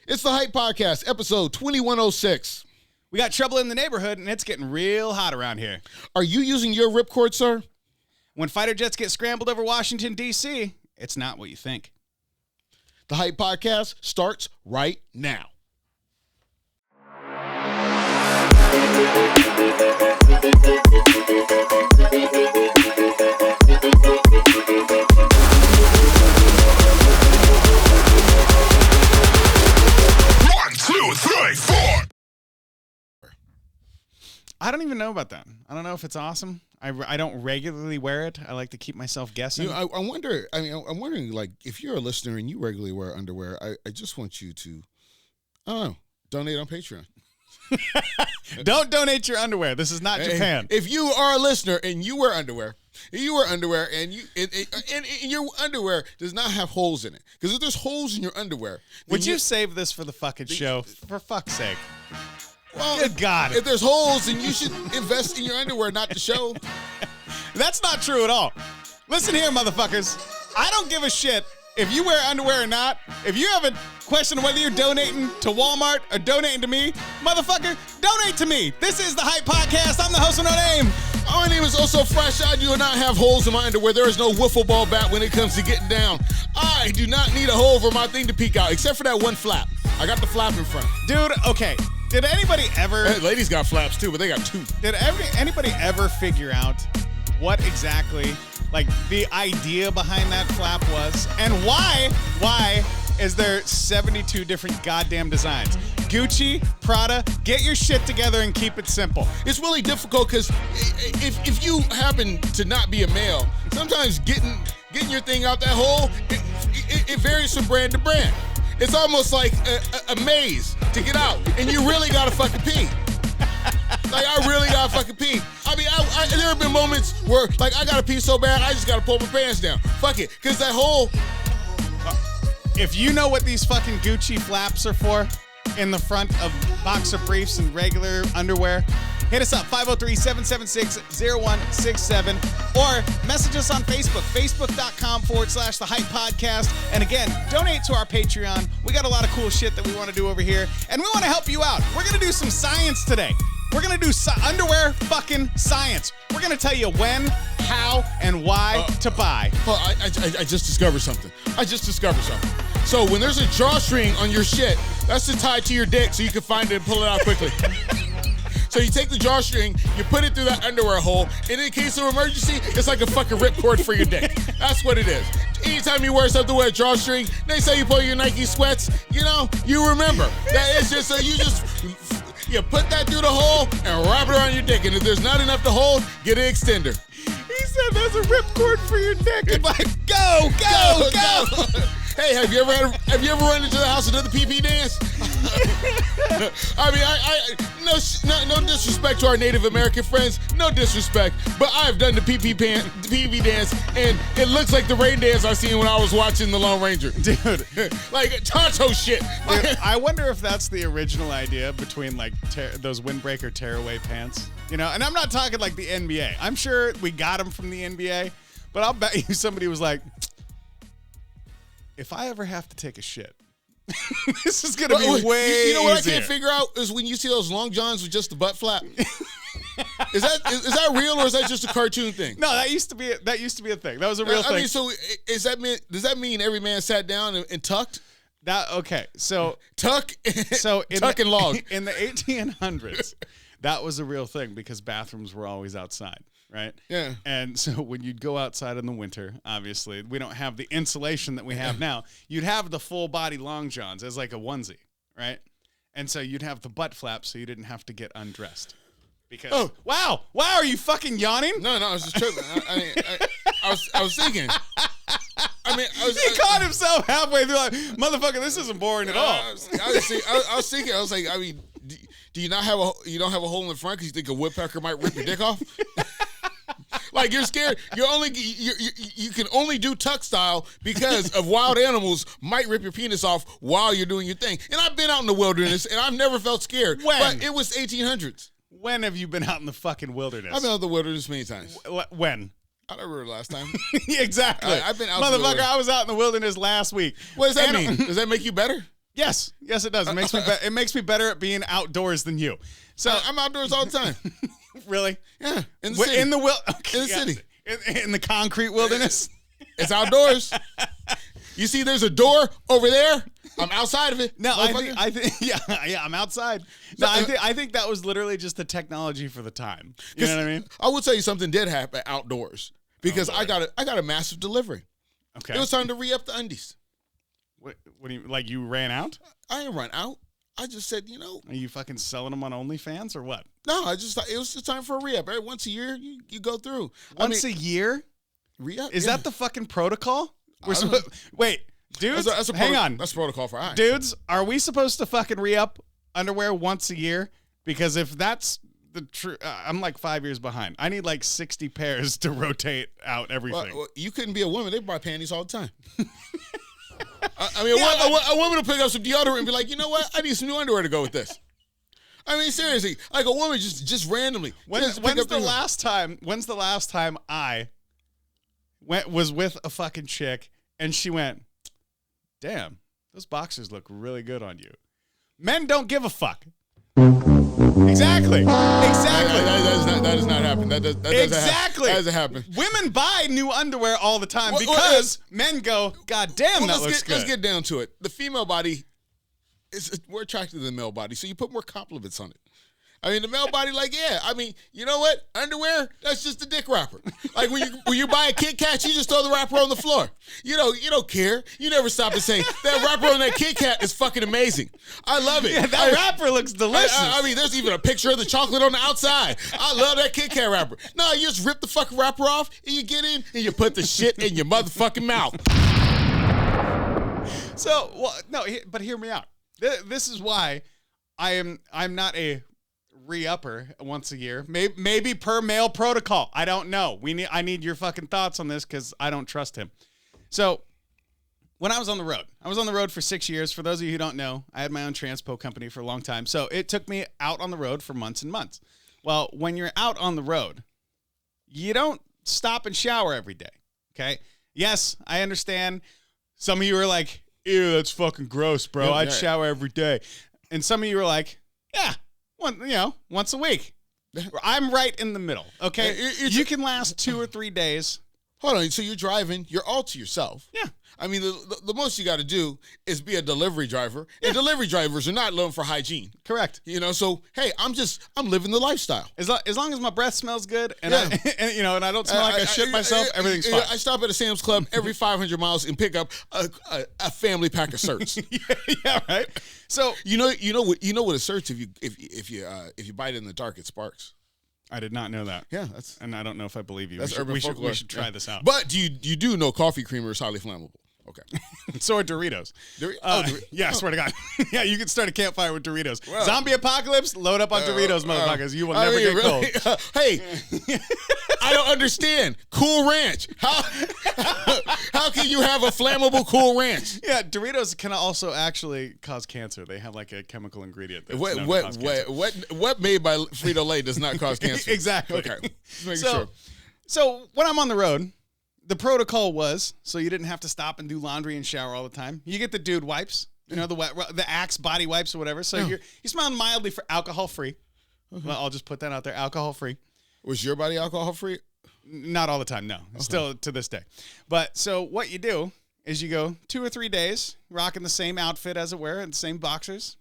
It's the Hype Podcast, episode 2106. We got trouble in the neighborhood, and it's getting real hot around here. Are you using your ripcord, sir? When fighter jets get scrambled over Washington, D.C., it's not what you think. The Hype Podcast starts right now. I don't even know about that. I don't know if it's awesome. I don't regularly wear it. I like to keep myself guessing. You know, I'm wondering, like, if you're a listener and you regularly wear underwear, I just want you to, I don't know, donate on Patreon. Don't donate your underwear. This is not Japan. If you are a listener and you wear underwear, and your underwear does not have holes in it, because if there's holes in your underwear, would you save this for the fucking show? For fuck's sake. Well, good God. If there's holes, then you should invest in your underwear, not the show. That's not true at all. Listen here, motherfuckers. I don't give a shit if you wear underwear or not. If you have a question whether you're donating to Walmart or donating to me, motherfucker, donate to me. This is the Hype Podcast. I'm the host with no name. My name is Also Fresh. I do not have holes in my underwear. There is no wiffle ball bat when it comes to getting down. I do not need a hole for my thing to peek out, except for that one flap. I got the flap in front. Dude, okay. Did anybody ever... Hey, ladies got flaps too, but they got two. Did anybody ever figure out what exactly, like, the idea behind that flap was? And why is there 72 different goddamn designs? Gucci, Prada, get your shit together and keep it simple. It's really difficult because if you happen to not be a male, sometimes getting your thing out that hole, it varies from brand to brand. It's almost like a maze to get out, and you really gotta fucking pee. Like, I really gotta fucking pee. I mean, there have been moments where, like, I gotta pee so bad, I just gotta pull my pants down. Fuck it, because that hole... If you know what these fucking Gucci flaps are for in the front of boxer briefs and regular underwear, hit us up, 503-776-0167, or message us on Facebook, facebook.com/The Hype Podcast. And again, donate to our Patreon. We got a lot of cool shit that we want to do over here, and we want to help you out. We're going to do some science today. We're going to do underwear fucking science. We're going to tell you when, how, and why to buy. Well, I just discovered something. So when there's a drawstring on your shit, that's to tie to your dick so you can find it and pull it out quickly. So you take the drawstring, you put it through that underwear hole, and in case of emergency, it's like a fucking ripcord for your dick. That's what it is. Anytime you wear something with a drawstring, they say you pull your Nike sweats, you remember. That is just so you put that through the hole and wrap it around your dick, and if there's not enough to hold, get an extender. He said there's a ripcord for your dick. It's like, go. Hey, have you ever run into the house and done the pee-pee dance? I mean, no disrespect to our Native American friends, no disrespect, but I've done the pee-pee dance, and it looks like the rain dance I seen when I was watching The Lone Ranger. Dude. Like, Tonto shit. Dude, I wonder if that's the original idea between, like, those windbreaker tearaway pants. And I'm not talking like the NBA. I'm sure we got them from the NBA, but I'll bet you somebody was like, if I ever have to take a shit, this is going to be way You know what easier. I can't figure out is when you see those long johns with just the butt flap. Is that real, or is that just a cartoon thing? No, that used to be a thing. That was a real thing. I mean, so does that mean every man sat down and tucked? So tuck and log. In the 1800s, that was a real thing because bathrooms were always outside. Right? Yeah. And so when you'd go outside in the winter, obviously, we don't have the insulation that we have now. You'd have the full body long johns as like a onesie, right? And so you'd have the butt flap so you didn't have to get undressed. Because wow, are you fucking yawning? No, I was just tripping. I was thinking. He caught himself halfway through like, motherfucker, this isn't boring at all. I was thinking. I was like, I mean, do you not have a hole in the front because you think a woodpecker might rip your dick off? Like, you're scared. You can only do tuck style because of wild animals might rip your penis off while you're doing your thing. And I've been out in the wilderness and I've never felt scared. When? But it was 1800s. When have you been out in the fucking wilderness? I've been out in the wilderness many times. When? I don't remember last time. Exactly. I've been out. Motherfucker, I was out in the wilderness last week. What does that mean? Does that make you better? Yes, it does. It makes me it makes me better at being outdoors than you. So I'm outdoors all the time. Really? Yeah, in the city. In the city. In the concrete wilderness. It's outdoors. You see, there's a door over there. I'm outside of it. No, I think, yeah, I'm outside. No, I think that was literally just the technology for the time. You know what I mean? I will tell you something did happen outdoors because I got a massive delivery. Okay. It was time to re-up the undies. What do you like? You ran out? I didn't run out. I just said, Are you fucking selling them on OnlyFans or what? No, I just thought it was the time for a re-up. Every once a year, you go through. Once a year? Re-up? Is that the fucking protocol? Wait, dudes, hang on. That's protocol for I. Dudes, are we supposed to fucking re-up underwear once a year? Because if that's the true, I'm like 5 years behind. I need like 60 pairs to rotate out everything. Well, you couldn't be a woman. They buy panties all the time. I mean, a woman will pick up some deodorant and be like, you know what? I need some new underwear to go with this. I mean, seriously, like a woman just randomly. When's the last time I was with a fucking chick and she went, damn, those boxers look really good on you. Men don't give a fuck. Exactly. That does not happen. That doesn't happen. Women buy new underwear all the time because men go, God damn, that looks good. Let's get down to it. The female body is more attractive than the male body, so you put more compliments on it. I mean, the male body, you know what? Underwear, that's just a dick wrapper. Like when you buy a Kit Kat, you just throw the wrapper on the floor. You don't care. You never stop and say, that wrapper on that Kit Kat is fucking amazing. I love it. Yeah, that wrapper looks delicious. I mean, there's even a picture of the chocolate on the outside. I love that Kit Kat wrapper. No, you just rip the fucking wrapper off and you get in and you put the shit in your motherfucking mouth. So, but hear me out. This is why I'm not a re-upper once a year. Maybe per male protocol. I don't know. I need your fucking thoughts on this because I don't trust him. So when I was on the road for 6 years. For those of you who don't know, I had my own transpo company for a long time. So it took me out on the road for months and months. Well, when you're out on the road, you don't stop and shower every day. Okay. Yes, I understand. Some of you are like, ew, that's fucking gross, bro. I'd shower every day. And some of you are like, yeah, once a week. I'm right in the middle, okay? You can last 2 or 3 days. Hold on. So you're driving. You're all to yourself. Yeah. I mean, the most you got to do is be a delivery driver. Yeah. And delivery drivers are not known for hygiene. Correct. So, hey, I'm living the lifestyle. As long as my breath smells good and I don't smell like I shit myself, everything's fine. I stop at a Sam's Club every 500 miles and pick up a family pack of certs. yeah, right. So you know what a certs if you bite it in the dark it sparks. I did not know that. Yeah, and I don't know if I believe you. That's urban folklore. We should try this out. But you do know coffee creamer is highly flammable. Okay. So are Doritos. Yeah, I swear to God. Yeah, you can start a campfire with Doritos. Well, zombie apocalypse, load up on Doritos, motherfuckers. You will never get cold. Hey, I don't understand. Cool Ranch. How can you have a flammable Cool Ranch? Yeah, Doritos can also actually cause cancer. They have like a chemical ingredient that's known to cause cancer. What made by Frito-Lay does not cause cancer? Exactly. Okay. Just making sure. So when I'm on the road, the protocol was, so you didn't have to stop and do laundry and shower all the time. You get the dude wipes, the Axe body wipes or whatever. So you're smelling mildly for alcohol-free. Well, I'll just put that out there, alcohol-free. Was your body alcohol-free? Not all the time, no. Okay. Still to this day. But so what you do is you go 2 or 3 days rocking the same outfit as it were and the same boxers.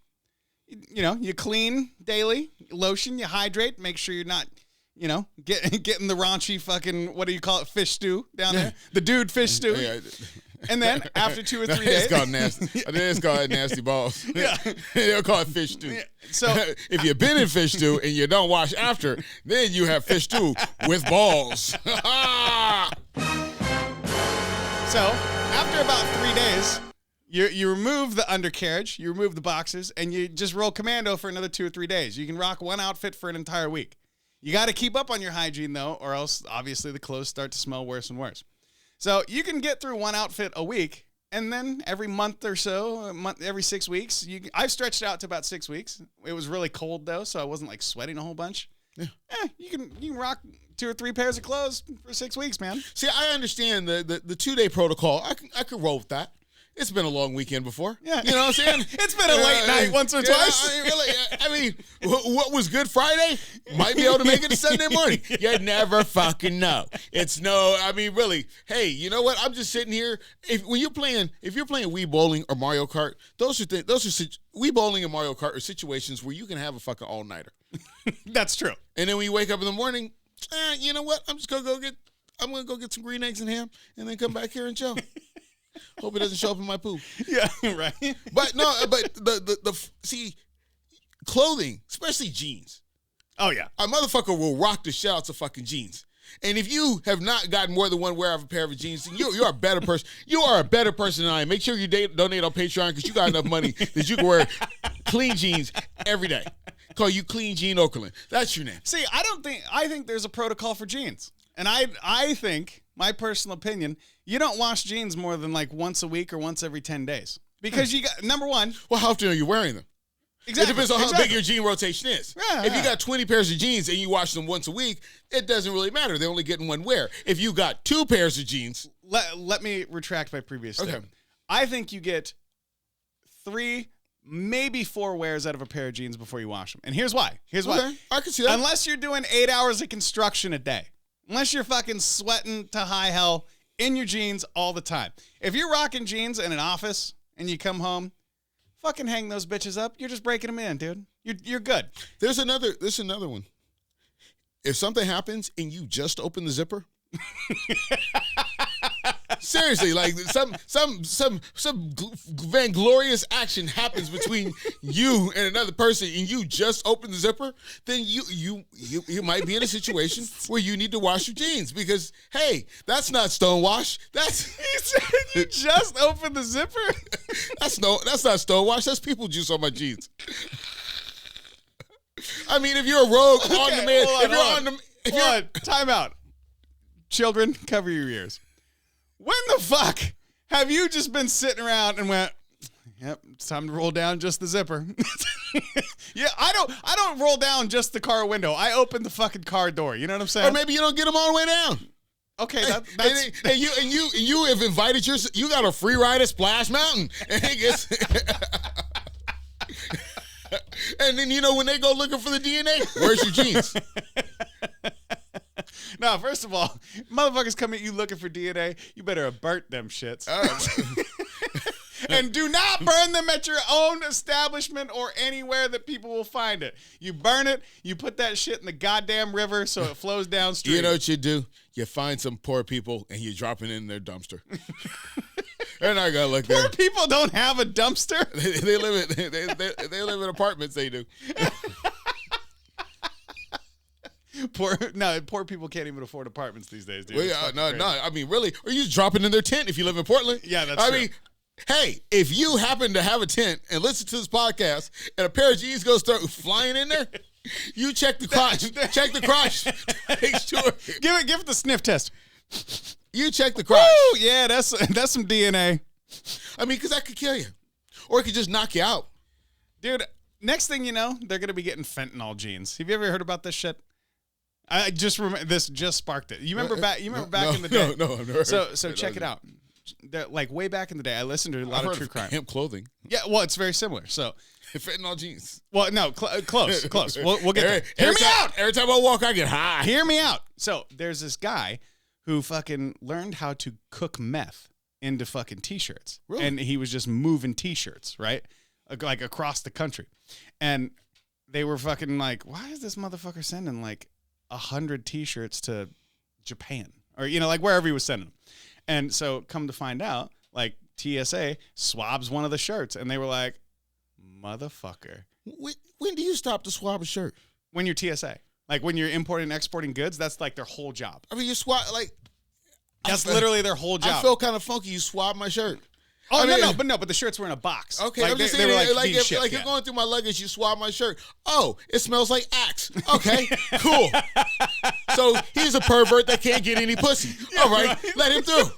You clean daily, lotion, you hydrate, make sure you're not getting the raunchy fucking, what do you call it, fish stew down there? The dude fish stew. Yeah. And then after 2 or 3 days. It's called nasty. I think it's called nasty balls. Yeah. They'll call it fish stew. Yeah. So if you've been in fish stew and you don't wash after, then you have fish stew with balls. So after about 3 days, you remove the undercarriage, you remove the boxers, and you just roll commando for another 2 or 3 days. You can rock one outfit for an entire week. You got to keep up on your hygiene, though, or else, obviously, the clothes start to smell worse and worse. So you can get through one outfit a week, and then every month or so, every 6 weeks, I've stretched it out to about 6 weeks. It was really cold, though, so I wasn't, sweating a whole bunch. Yeah. You can rock 2 or 3 pairs of clothes for 6 weeks, man. See, I understand the 2-day protocol. I could roll with that. It's been a long weekend before. Yeah. You know what I'm saying? It's been a late night once or twice. I mean, what was good Friday might be able to make it to Sunday morning. You never fucking know. Really. Hey, you know what? I'm just sitting here. If you're playing Wii Bowling or Mario Kart, Wii Bowling and Mario Kart are situations where you can have a fucking all-nighter. That's true. And then when you wake up in the morning, you know what? I'm gonna go get some green eggs and ham, and then come back here and chill. Hope it doesn't show up in my poo. Yeah, right. But no, see, clothing, especially jeans. Oh yeah, a motherfucker will rock the shit out of fucking jeans. And if you have not gotten more than one wear of a pair of jeans, you're a better person. You are a better person than I am. Make sure you donate on Patreon because you got enough money that you can wear clean jeans every day. Call you Clean Jean Okerlund. That's your name. See, I think there's a protocol for jeans. And I think, my personal opinion, you don't wash jeans more than like once a week or once every 10 days. Because you got, number one. Well, how often are you wearing them? Exactly. It depends on how big your jean rotation is. Yeah, if you got 20 pairs of jeans and you wash them once a week, it doesn't really matter. They're only getting one wear. If you got 2 pairs of jeans. Let me retract my previous statement. I think you get 3, maybe 4 wears out of a pair of jeans before you wash them. And here's why. Okay, I can see that. Unless you're doing 8 hours of construction a day. Unless you're fucking sweating to high hell in your jeans all the time. If you're rocking jeans in an office and you come home, fucking hang those bitches up. You're just breaking them in, dude. You're good. There's another one. If something happens and you just open the zipper, seriously, like some vainglorious action happens between you and another person, and you just open the zipper, then you might be in a situation where you need to wash your jeans because hey, that's not stonewash. That's he said you just opened the zipper. That's not stonewash. That's people juice on my jeans. I mean, if you're a rogue on the man, time out. Children, cover your ears. When the fuck have you just been sitting around and went, yep, it's time to roll down just the zipper? Yeah, I don't roll down just the car window. I open the fucking car door. You know what I'm saying? Or maybe you don't get them all the way down. Okay, and you have invited you got a free ride at Splash Mountain, and it gets. And then when they go looking for the DNA, where's your jeans? No, first of all, motherfuckers come at you looking for DNA. You better have burnt them shits. And do not burn them at your own establishment or anywhere that people will find it. You burn it, you put that shit in the goddamn river so it flows downstream. You know what you do? You find some poor people and you drop it in their dumpster. They're not gonna look there. Poor people don't have a dumpster. They live in apartments. They do. Poor people can't even afford apartments these days, dude. Well, no. I mean, really, or you just drop it in their tent if you live in Portland. Yeah, that's true. I mean, hey, if you happen to have a tent and listen to this podcast, and a pair of jeans goes start flying in there, you check the crotch. Check the crotch. Make sure. Give it the sniff test. You check the crotch. Woo! Yeah, that's some DNA. I mean, because that could kill you, or it could just knock you out, dude. Next thing you know, they're gonna be getting fentanyl jeans. Have you ever heard about this shit? I just remember this just sparked it. You remember back in the day? No, I've never. So check it out. Like way back in the day, I listened to a lot of true crime. Hemp clothing. Yeah, well, it's very similar. So fentanyl jeans. Well, no, close. We'll get there. Hear me out. Every time I walk, I get high. Hear me out. So there's this guy who fucking learned how to cook meth into fucking t-shirts. Really? And he was just moving t-shirts, right? Like across the country. And they were fucking like, why is this motherfucker sending like 100 t-shirts to Japan? Or, like wherever he was sending them. And so come to find out, like TSA swabs one of the shirts. And they were like, motherfucker. When do you stop to swab a shirt? When you're TSA. Like when you're importing and exporting goods, that's like their whole job. I mean, you swab, like. That's literally their whole job. I feel kind of funky. You swab my shirt. Oh, but the shirts were in a box. Okay, like, I'm just they were saying, like you're going through my luggage, you swab my shirt. Oh, it smells like Axe. Okay, cool. So he's a pervert that can't get any pussy. All right, let him through.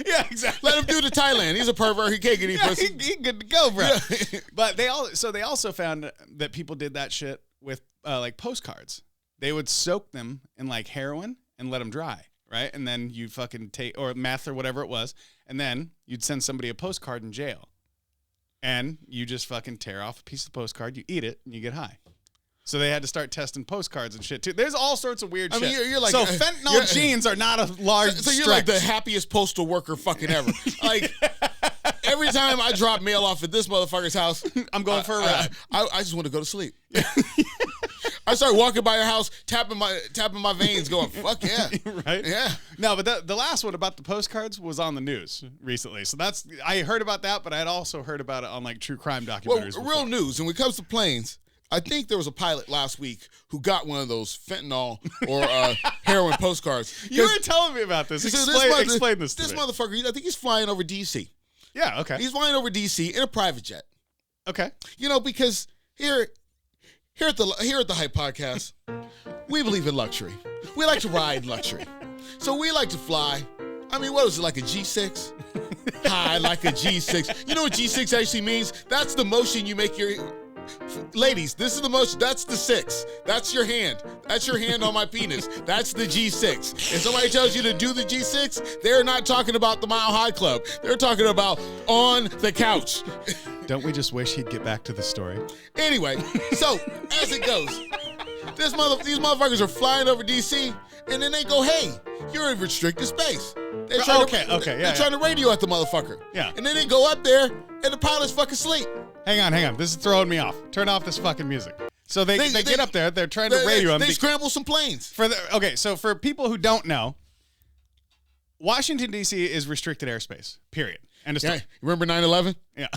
Yeah, exactly. Let him through to Thailand. He's a pervert. He can't get any pussy. He good to go, bro. Yeah. But they also found that people did that shit with like postcards. They would soak them in like heroin and let them dry. right? And then you fucking take, or meth or whatever it was, and then you'd send somebody a postcard in jail. And you just fucking tear off a piece of the postcard, you eat it, and you get high. So they had to start testing postcards and shit too. There's all sorts of weird shit. I mean, you're like, so fentanyl genes are not a large So you're stretch. like the happiest postal worker fucking ever. Like, every time I drop mail off at this motherfucker's house, I'm going for a ride. I just want to go to sleep. I start walking by your house, tapping my veins, going, fuck yeah. Right? Yeah. No, but the last one about the postcards was on the news recently. So I heard about that, but I had also heard about it on like true crime documentaries. Well, real news. And when it comes to planes, I think there was a pilot last week who got one of those fentanyl or heroin postcards. You were telling me about this. Explain this to me. This motherfucker, I think he's flying over D.C. Yeah, okay. He's flying over D.C. in a private jet. Okay. You know, because here at the Hype Podcast, we believe in luxury. We like to ride luxury. So we like to fly. I mean, what is it, like a G6? High like a G6. You know what G6 actually means? That's the motion you make your... Ladies, this is the motion. That's the 6. That's your hand. That's your hand on my penis. That's the G6. If somebody tells you to do the G6, they're not talking about the Mile High Club. They're talking about on the couch. Don't we just wish he'd get back to the story? Anyway, so as it goes, these motherfuckers are flying over DC, and then they go, "Hey, you're in restricted space." They're trying to radio at the motherfucker. Yeah. And then they go up there, and the pilot's fucking asleep. Hang on. This is throwing me off. Turn off this fucking music. So they get up there. They're trying to radio him. They scramble some planes. So for people who don't know, Washington, D.C. is restricted airspace, period. And yeah, remember 9/11? Yeah.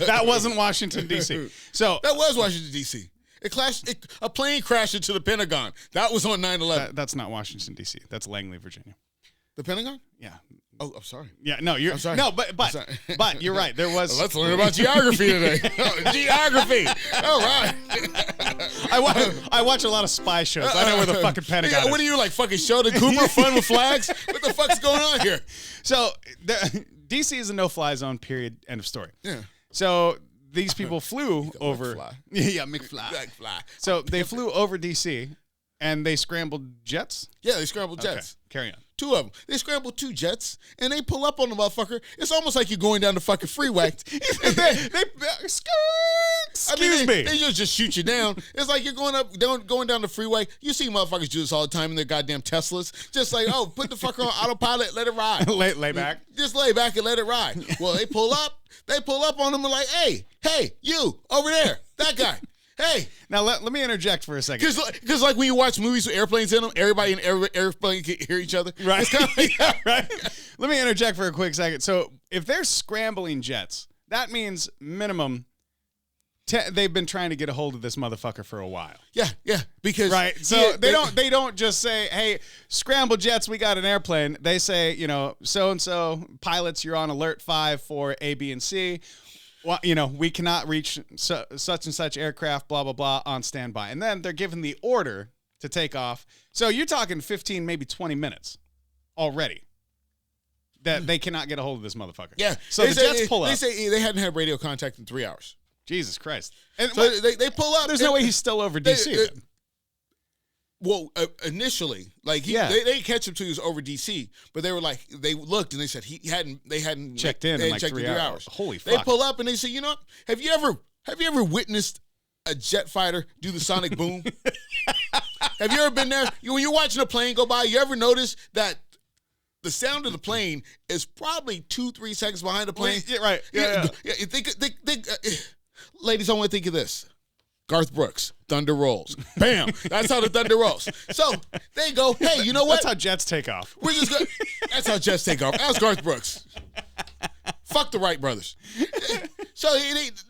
That wasn't Washington, D.C. So that was Washington, D.C. A plane crashed into the Pentagon. That was on 9/11. That's not Washington, D.C. That's Langley, Virginia. The Pentagon? Yeah. Oh, I'm sorry. Yeah, no, I'm sorry. No, but you're right. There was. Let's learn about geography today. Geography. All right. I watch a lot of spy shows. I know where the fucking Pentagon is. What are you, like fucking Sheldon Cooper, fun with flags? What the fuck's going on here? So DC is a no-fly zone. Period. End of story. Yeah. So these people flew over. McFly. Yeah, McFly. So they flew over DC, and they scrambled jets. Yeah, they scrambled jets. Okay, carry on. 2 of them. They scrambled 2 jets, and they pull up on the motherfucker. It's almost like you're going down the fucking freeway. Excuse me. They just shoot you down. It's like you're going down the freeway. You see motherfuckers do this all the time in their goddamn Teslas. Just like, oh, put the fucker on autopilot, let it ride. lay back. Just lay back and let it ride. Well, they pull up on them and like, hey, you over there, that guy. Hey. Now, let me interject for a second. Because like when you watch movies with airplanes in them, everybody in every airplane can hear each other. Right. It's kind of like, yeah, right. Let me interject for a quick second. So if they're scrambling jets, that means minimum they've been trying to get a hold of this motherfucker for a while. Yeah. Because right. So they don't just say, hey, scramble jets, we got an airplane. They say, so-and-so pilots, you're on alert 5 for A, B, and C. Well, we cannot reach such and such aircraft, blah, blah, blah, on standby. And then they're given the order to take off. So you're talking 15, maybe 20 minutes already that they cannot get a hold of this motherfucker. Yeah. So the jets pull up. They say they hadn't had radio contact in 3 hours. Jesus Christ. And so they pull up. There's no way he's still over D.C. Well, initially, like they catch him till he was over DC, but they were like, they looked and they said they hadn't checked in like 3 hours. Holy fuck! They pull up and they say, have you ever witnessed a jet fighter do the sonic boom? Have you ever been there? When you're watching a plane go by, you ever notice that the sound of the plane is probably 2-3 seconds behind the plane? Yeah, right. Yeah. Think, ladies, I want to think of this. Garth Brooks, thunder rolls. Bam. That's how the thunder rolls. So they go, hey, you know what? That's how jets take off. We're just going. That's how jets take off. That's Garth Brooks. Fuck the Wright brothers. So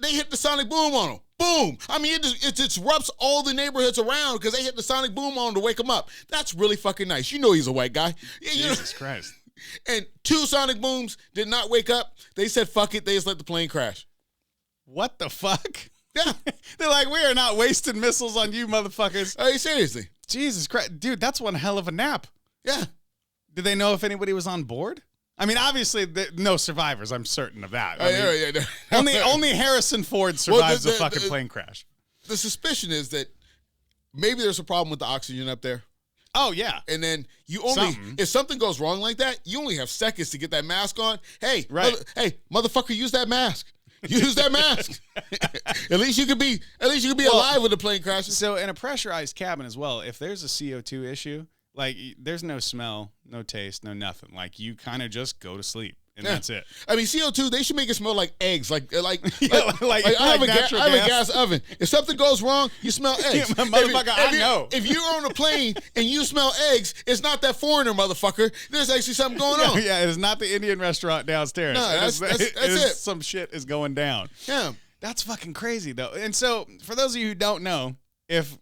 they hit the sonic boom on them. Boom. I mean, it disrupts all the neighborhoods around because they hit the sonic boom on them to wake him up. That's really fucking nice. You know he's a white guy. Jesus Christ. And 2 sonic booms did not wake up. They said, fuck it. They just let the plane crash. What the fuck? Yeah. They're like, we are not wasting missiles on you motherfuckers. Are you seriously? Jesus Christ. Dude, that's one hell of a nap. Yeah. Did they know if anybody was on board? I mean, obviously, no survivors. I'm certain of that. Only Harrison Ford survives the fucking plane crash. The suspicion is that maybe there's a problem with the oxygen up there. Oh, yeah. And then you only, if something goes wrong like that, you only have seconds to get that mask on. Hey, motherfucker, use that mask. Use that mask. At least you could be alive when the plane crashes. So in a pressurized cabin as well, if there's a CO2 issue, like there's no smell, no taste, no nothing. Like you kind of just go to sleep. And that's it. I mean, CO2, they should make it smell like eggs. I have a gas oven. If something goes wrong, you smell eggs. Motherfucker, I know. If you're on a plane and you smell eggs, it's not that foreigner, motherfucker. There's actually something going on. Yeah, it is not the Indian restaurant downstairs. No, that's it. Some shit is going down. Yeah. That's fucking crazy, though. And so, for those of you who don't know, if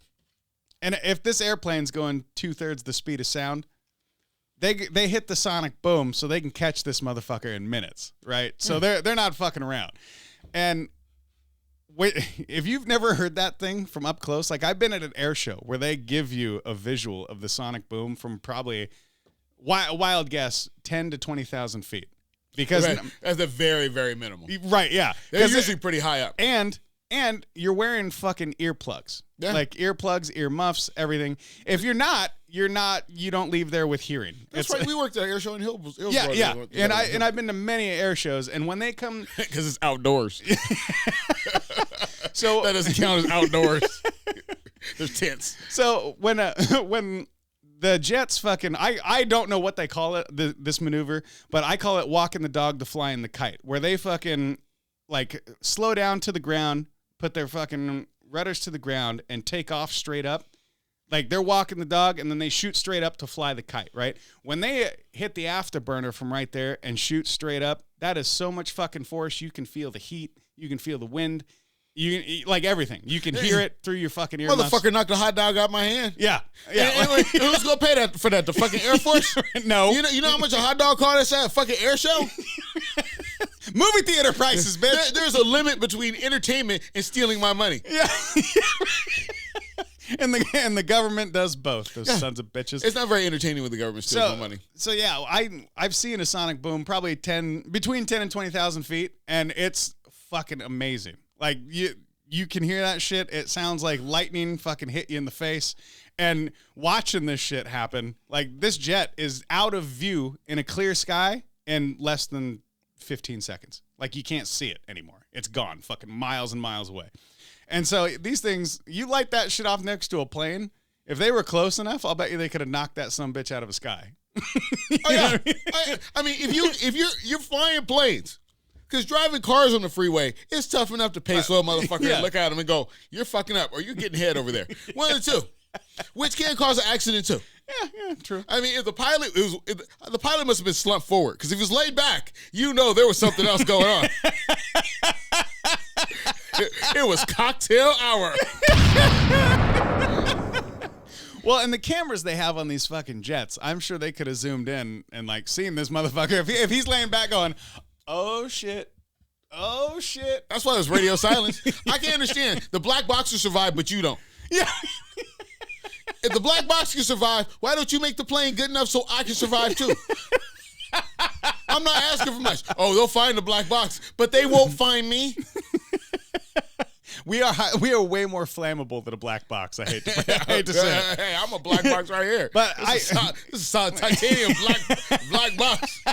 this airplane's going 2/3 the speed of sound, They hit the sonic boom so they can catch this motherfucker in minutes, right? So they're not fucking around. And wait, if you've never heard that thing from up close, like I've been at an air show where they give you a visual of the sonic boom from probably wild guess 10 to 20,000 feet, because that's a very, very minimal. Right? Yeah, they're usually pretty high up. And you're wearing fucking earplugs, like earplugs, earmuffs, everything. If you're not, you don't leave there with hearing. That's right. We worked at an air show in Hillsborough. Yeah. And I've been to many air shows, and when they come, because it's outdoors, so that doesn't count as outdoors. There's tents. So when the jets fucking, I don't know what they call it, this maneuver, but I call it walking the dog to flying the kite, where they fucking like slow down to the ground, put their fucking rudders to the ground, and take off straight up. Like they're walking the dog, and then they shoot straight up to fly the kite, right? When they hit the afterburner from right there and shoot straight up, that is so much fucking force. You can feel the heat. You can feel the wind. Like everything. You can hear it through your fucking ear. Motherfucker knocked a hot dog out my hand. Yeah. And who's going to pay for that? The fucking Air Force? No. You know how much a hot dog costs at a fucking air show? Movie theater prices, bitch. There's a limit between entertainment and stealing my money. Yeah. And the government does both. Those sons of bitches. It's not very entertaining when the government steals my money. So yeah, I've seen a sonic boom probably between 10 and 20,000 feet, and it's fucking amazing. Like you can hear that shit. It sounds like lightning fucking hit you in the face. And watching this shit happen, like this jet is out of view in a clear sky in less than 15 seconds. Like you can't see it anymore. It's gone, fucking miles and miles away. And so these things, you light that shit off next to a plane. If they were close enough, I'll bet you they could have knocked that sumbitch out of the sky. I mean, if you're flying planes, because driving cars on the freeway, it's tough enough to pace a motherfucker and look at them and go, "You're fucking up," or "You're getting head over there." One of the two, which can cause an accident too. Yeah, true. I mean, if the pilot must have been slumped forward, because if he was laid back, there was something else going on. It was cocktail hour. Well, and the cameras they have on these fucking jets, I'm sure they could have zoomed in and like seen this motherfucker. If he's laying back going, "Oh shit. Oh shit." That's why there's radio silence. I can't understand. The black boxer survived, but you don't. Yeah. If the black box can survive, why don't you make the plane good enough so I can survive too? I'm not asking for much. Oh, they'll find the black box, but they won't find me. We are way more flammable than a black box. I hate to say it. Hey, I'm a black box right here. But this is a solid titanium black box.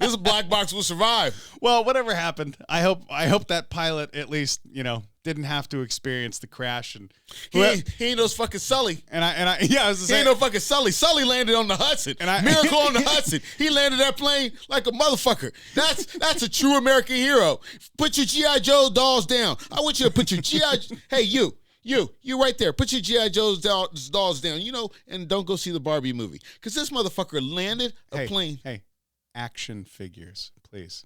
This black box will survive. Well, whatever happened, I hope that pilot at least didn't have to experience the crash. And he ain't no fucking Sully. And I was he saying, ain't no fucking Sully. Sully landed on the Hudson. Miracle on the Hudson. He landed that plane like a motherfucker. That's a true American hero. Put your G.I. Joe dolls down. I want you to put your G.I. Hey, you right there. Put your G.I. Joe's dolls down, and don't go see the Barbie movie. Because this motherfucker landed a plane. Hey, action figures, please.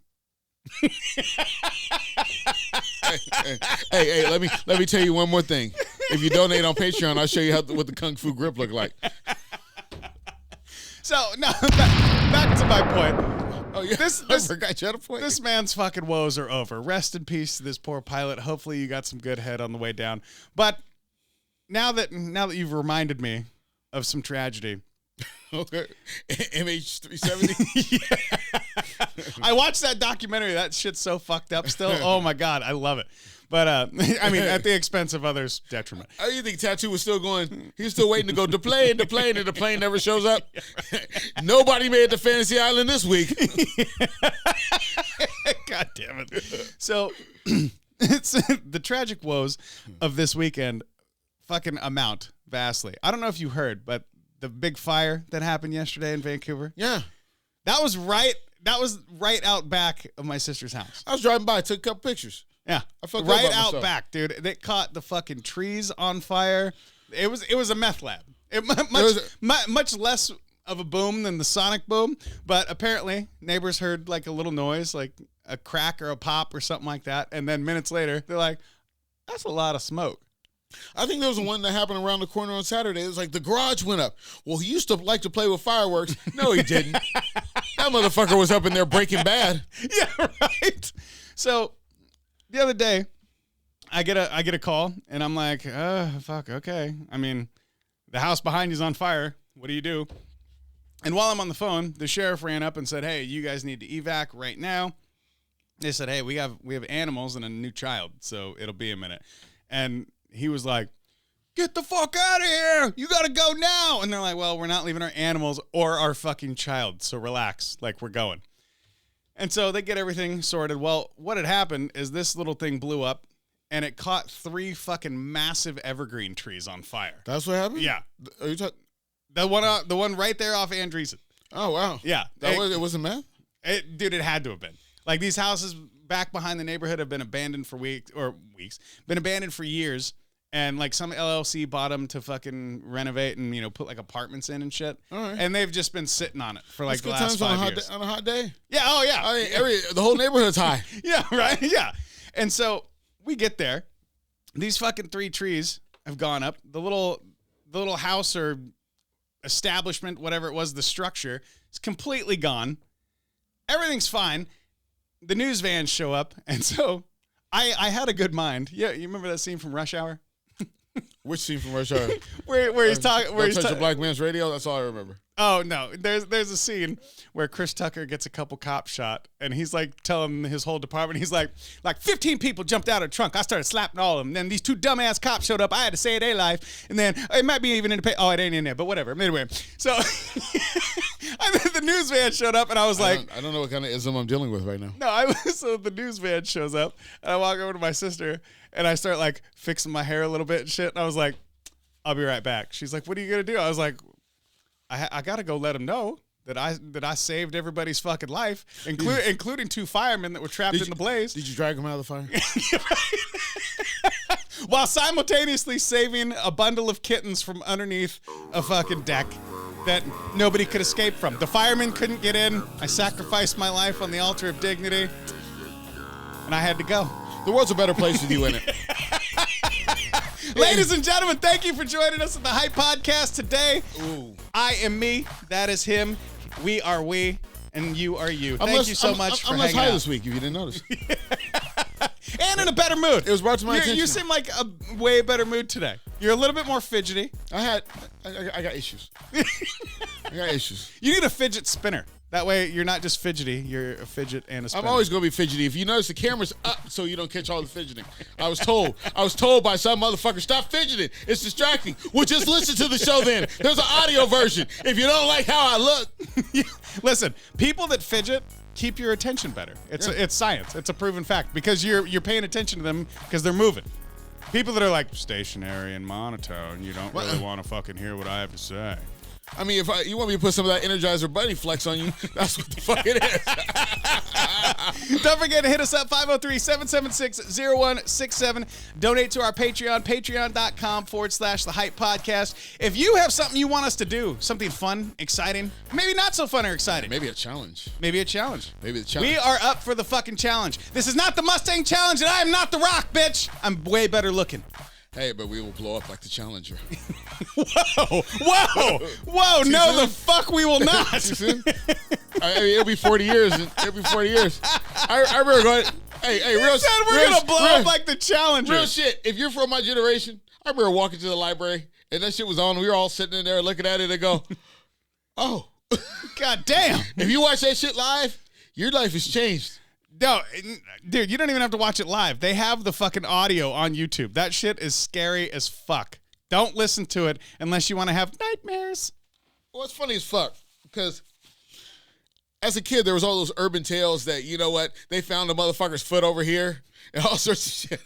Hey, let me tell you one more thing. If you donate on Patreon, I'll show you what the Kung Fu grip look like. So, no, back to my point. Oh, yeah. I forgot you had a point. This man's fucking woes are over. Rest in peace to this poor pilot. Hopefully you got some good head on the way down. But now that you've reminded me of some tragedy. Okay. MH370? Yeah. I watched that documentary. That shit's so fucked up still. Oh my God, I love it. But, I mean, at the expense of others' detriment. Oh, you think Tattoo was still going? He was still waiting to go to plane, and the plane never shows up. Nobody made the Fantasy Island this week. God damn it. So, it's the tragic woes of this weekend fucking amount vastly. I don't know if you heard, but the big fire that happened yesterday in Vancouver. Yeah. That was right out back of my sister's house. I was driving by, took a couple pictures. Yeah. I felt good right about out myself. back, dude. They caught the fucking trees on fire. It was a meth lab. Much less of a boom than the sonic boom, but apparently neighbors heard like a little noise, like a crack or a pop or something like that, and then minutes later they're like, that's a lot of smoke. I think there was one that happened around the corner on Saturday. It was like the garage went up. Well, he used to like to play with fireworks. No, he didn't. That motherfucker was up in there Breaking Bad. Yeah, right. So the other day, I get a call, and I'm like, fuck, okay. I mean, the house behind you's on fire. What do you do? And while I'm on the phone, the sheriff ran up and said, hey, you guys need to evac right now. They said, hey, we have animals and a new child, so it'll be a minute. And he was like, get the fuck out of here. You got to go now. And they're like, well, we're not leaving our animals or our fucking child, so relax. Like, we're going. And so they get everything sorted. Well, what had happened is this little thing blew up, and it caught 3 fucking massive evergreen trees on fire. That's what happened? Yeah. Are you talking? The one right there off Andreessen. Oh, wow. Yeah. It wasn't meth? Dude, it had to have been. Like, these houses back behind the neighborhood have been abandoned for been abandoned for years. And, like, some LLC bought them to fucking renovate and, you know, put, like, apartments in and shit. All right. And they've just been sitting on it for, like, That's the last 5 years. On a hot day? Yeah, oh, yeah. I mean, the whole neighborhood's high. Yeah, right? Yeah. And so we get there. These fucking 3 trees have gone up. The little house or establishment, whatever it was, the structure, is completely gone. Everything's fine. The news vans show up. And so I had a good mind. Yeah, you remember that scene from Rush Hour? Which scene from Rush Hour? where he's talking. Where he's touch a black man's radio. That's all I remember. Oh no, there's a scene where Chris Tucker gets a couple cops shot, and he's like telling his whole department. He's like 15 people jumped out of the trunk. I started slapping all of them. And then these 2 dumbass cops showed up. I had to save their life, and then it might be even in the pay. Oh, it ain't in there, but whatever. Anyway, so the news van showed up, and I was like, I don't know what kind of ism I'm dealing with right now. No, so the news van shows up, and I walk over to my sister, and I start like fixing my hair a little bit and shit. And I was like, I'll be right back. She's like, what are you gonna do? I was like, I gotta go let him know that I saved everybody's fucking life, including 2 firemen that were trapped in the blaze. Did you drag them out of the fire? While simultaneously saving a bundle of kittens from underneath a fucking deck that nobody could escape from. The firemen couldn't get in. I sacrificed my life on the altar of dignity, and I had to go. The world's a better place with you in it. Ladies and gentlemen, thank you for joining us at the Hype Podcast today. Ooh. I am me. That is him. We are we, and you are you. Thank you so much for I'm hanging less high out. this week, if you didn't notice. And in a better mood. It was brought to my attention. You seem like a way better mood today. You're a little bit more fidgety. I got issues. I got issues. You need a fidget spinner. That way, you're not just fidgety. You're a fidget and a spinner. I'm always going to be fidgety. If you notice, the camera's up so you don't catch all the fidgeting. I was told by some motherfucker, stop fidgeting. It's distracting. Well, just listen to the show then. There's an audio version. If you don't like how I look. Listen, people that fidget keep your attention better. It's science. It's a proven fact because you're paying attention to them because they're moving. People that are like stationary and monotone, you don't really want to fucking hear what I have to say. I mean, if you want me to put some of that Energizer Bunny flex on you, that's what the fuck it is. Don't forget to hit us up, 503-776-0167. Donate to our Patreon, patreon.com/The Hype Podcast. If you have something you want us to do, something fun, exciting, maybe not so fun or exciting. Maybe a challenge. Maybe a challenge. Maybe the challenge. We are up for the fucking challenge. This is not the Mustang Challenge, and I am not The Rock, bitch. I'm way better looking. Hey, but we will blow up like the Challenger. Whoa! No, the fuck we will not. Too soon? I mean, it'll be 40 years. It'll be 40 years. I remember going, hey, real shit. We're going to blow up like the Challenger. Real shit. If you're from my generation, I remember walking to the library, and that shit was on. We were all sitting in there looking at it and go, oh. God damn. If you watch that shit live, your life has changed. No, dude, you don't even have to watch it live. They have the fucking audio on YouTube. That shit is scary as fuck. Don't listen to it unless you want to have nightmares. Well, it's funny as fuck because as a kid, there was all those urban tales that, you know what, they found a motherfucker's foot over here and all sorts of shit.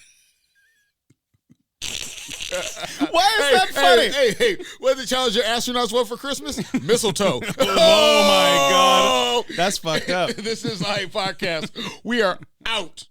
Why is that funny? Hey, what did the Challenger astronauts want for Christmas? Mistletoe. Oh, my God. That's fucked up. This is the Hype Podcast. We are out.